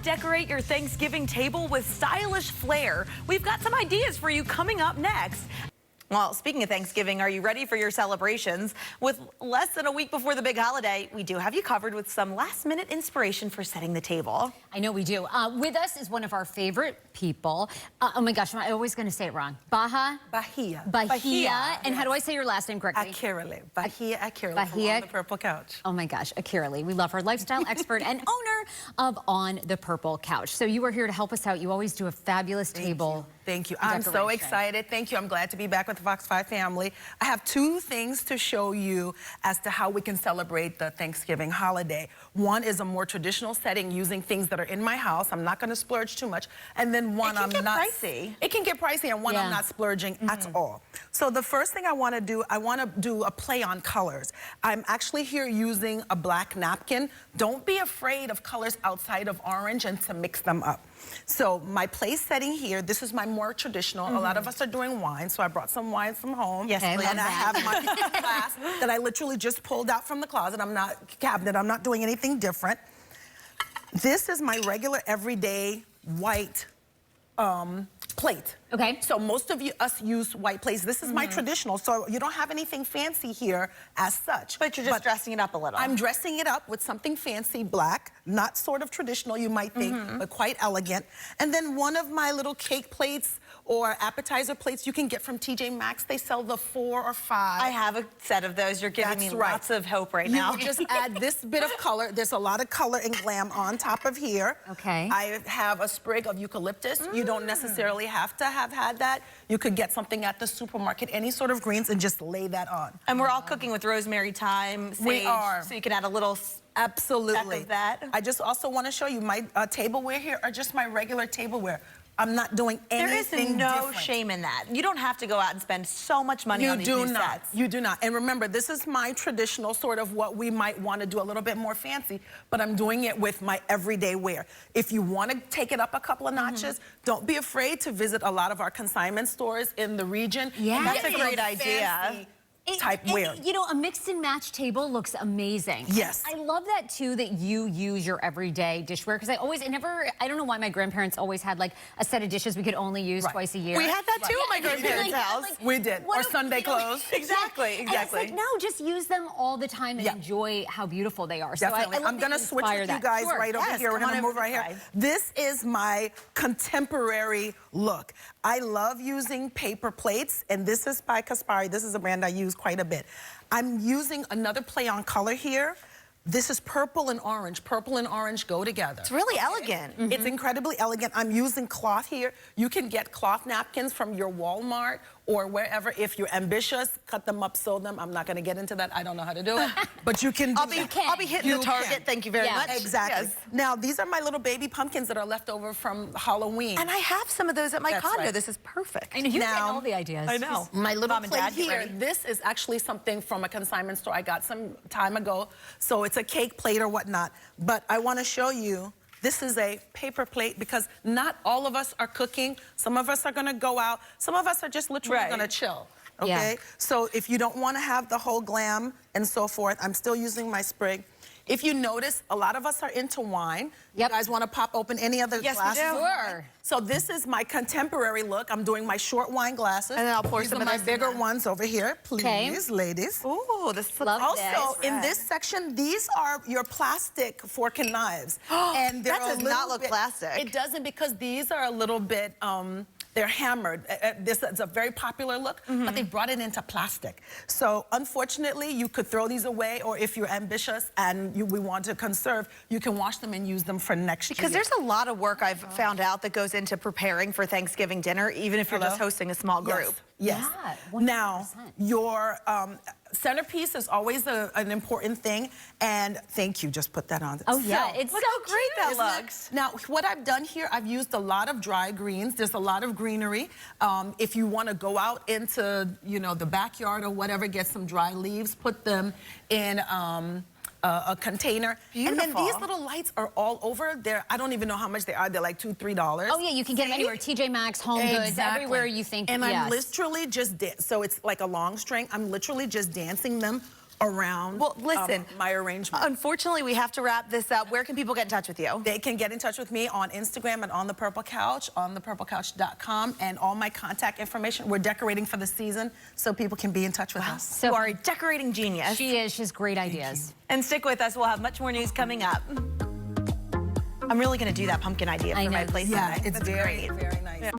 decorate your Thanksgiving table with stylish flair? We've got some ideas for you coming up next. Well, speaking of Thanksgiving, are you ready for your celebrations? With less than a week before the big holiday, we do have you covered with some last-minute inspiration for setting the table. I know we do. With us is one of our favorite people. Oh my gosh, I'm always going to say it wrong. Bahia. And how do I say your last name correctly? Akerele. Bahia Akerele. Bahia. On the Purple Couch. Oh my gosh, Akerele. We love her, lifestyle expert and owner of On the Purple Couch. So you are here to help us out. You always do a fabulous table. Thank you. I'm so excited. Thank you. I'm glad to be back with the Fox 5 family. I have two things to show you as to how we can celebrate the Thanksgiving holiday. One is a more traditional setting using things that are in my house. I'm not going to splurge too much. And then one I'm not. Pricey. It can get pricey, and one I'm not splurging at all. So the first thing I want to do a play on colors. I'm actually here using a black napkin. Don't be afraid of colors outside of orange and to mix them up. So my place setting here, this is my more traditional. A lot of us are doing wine, so I brought some wine from home. Yes, and I have my glass that I literally just pulled out from the closet. I'm not doing anything different. This is my regular everyday white plate. Okay. So most of us use white plates. This is my traditional, so you don't have anything fancy here as such. But you're just dressing it up a little. I'm dressing it up with something fancy, black, not sort of traditional, you might think, but quite elegant. And then one of my little cake plates or appetizer plates you can get from TJ Maxx. They sell the 4 or 5. I have a set of those. You're giving me lots of hope right now. You just add this bit of color. There's a lot of color and glam on top of here. Okay. I have a sprig of eucalyptus. You don't necessarily have to have had that. You could get something at the supermarket, any sort of greens, and just lay that on. And we're all cooking with rosemary, thyme, sage. We are. So you can add a little Absolutely. of that. I just also want to show you my tableware here are just my regular tableware. I'm not doing anything There is no different. shame in that. You don't have to go out and spend so much money on these new sets. You do not. And remember, this is my traditional sort of what we might want to do a little bit more fancy, but I'm doing it with my everyday wear. If you want to take it up a couple of notches, don't be afraid to visit a lot of our consignment stores in the region. Yeah. That's a great idea. Wear. You know, a mix and match table looks amazing. Yes. I love that too, that you use your everyday dishware, because I don't know why my grandparents always had like a set of dishes we could only use twice a year. We had that too at my grandparents' house. We did. Or Sunday clothes. Exactly. And it's like, no, just use them all the time and enjoy how beautiful they are. Definitely. So I'm going to switch with you guys right over here. We're going to move right here. This is my contemporary look. I love using paper plates, and this is by Kaspari. This is a brand I use quite a bit. I'm using another play on color here. This is purple and orange. Purple and orange go together. It's really elegant. It's incredibly elegant. I'm using cloth here. You can get cloth napkins from your Walmart or wherever. If you're ambitious, cut them up, sew them. I'm not going to get into that. I don't know how to do it. But you can do that. I'll be hitting the target. Thank you very much. Exactly. Yes. Now, these are my little baby pumpkins that are left over from Halloween. And I have some of those at my condo. right. This is perfect. I know, you get all the ideas. I know. My little Mom and Dad, plate get here, ready. this is actually something from a consignment store I got some time ago. So it's a cake plate or whatnot. But I want to show you, this is a paper plate because not all of us are cooking. Some of us are going to go out. Some of us are just literally going to chill. Okay? So if you don't want to have the whole glam and so forth, I'm still using my sprig. If you notice, a lot of us are into wine. You guys want to pop open any other glasses? Yes, we do. Sure. So this is my contemporary look. I'm doing my short wine glasses. And then I'll pour These some are of my this bigger ones over here, please, ladies. Ooh, this looks Also, in this section, these are your plastic fork and knives. And that does not look plastic. It doesn't, because these are a little bit, they're hammered. This is a very popular look, but they brought it into plastic. So unfortunately, you could throw these away, or if you're ambitious and we want to conserve, you can wash them and use them for next year. Because there's a lot of work I've found out that goes into preparing for Thanksgiving dinner, even if you're just hosting a small group. Yes. Yeah, 100%. Now, your centerpiece is always an important thing, and thank you, just put that on. Oh yeah, it's Look so how great that Isn't it? looks. Now, what I've done here, I've used a lot of dry greens. There's a lot of greenery. If you want to go out into, you know, the backyard or whatever, get some dry leaves, put them in a container. Beautiful. And then these little lights are all over there. I don't even know how much they are. They're like $2, $3. Oh yeah, you can get them anywhere. TJ Maxx, Home Goods, everywhere you think. And I'm literally just, so it's like a long string. I'm literally just dancing them around Well, listen, my arrangement. Unfortunately, we have to wrap this up. Where can people get in touch with you? They can get in touch with me on Instagram at On the Purple Couch, onthepurplecouch.com, and all my contact information. We're decorating for the season, so people can be in touch with us. So you are a decorating genius. She is. She has great ideas. And stick with us. We'll have much more news coming up. I'm really going to do that pumpkin idea for my place. Yeah, today. it's That's very, great. very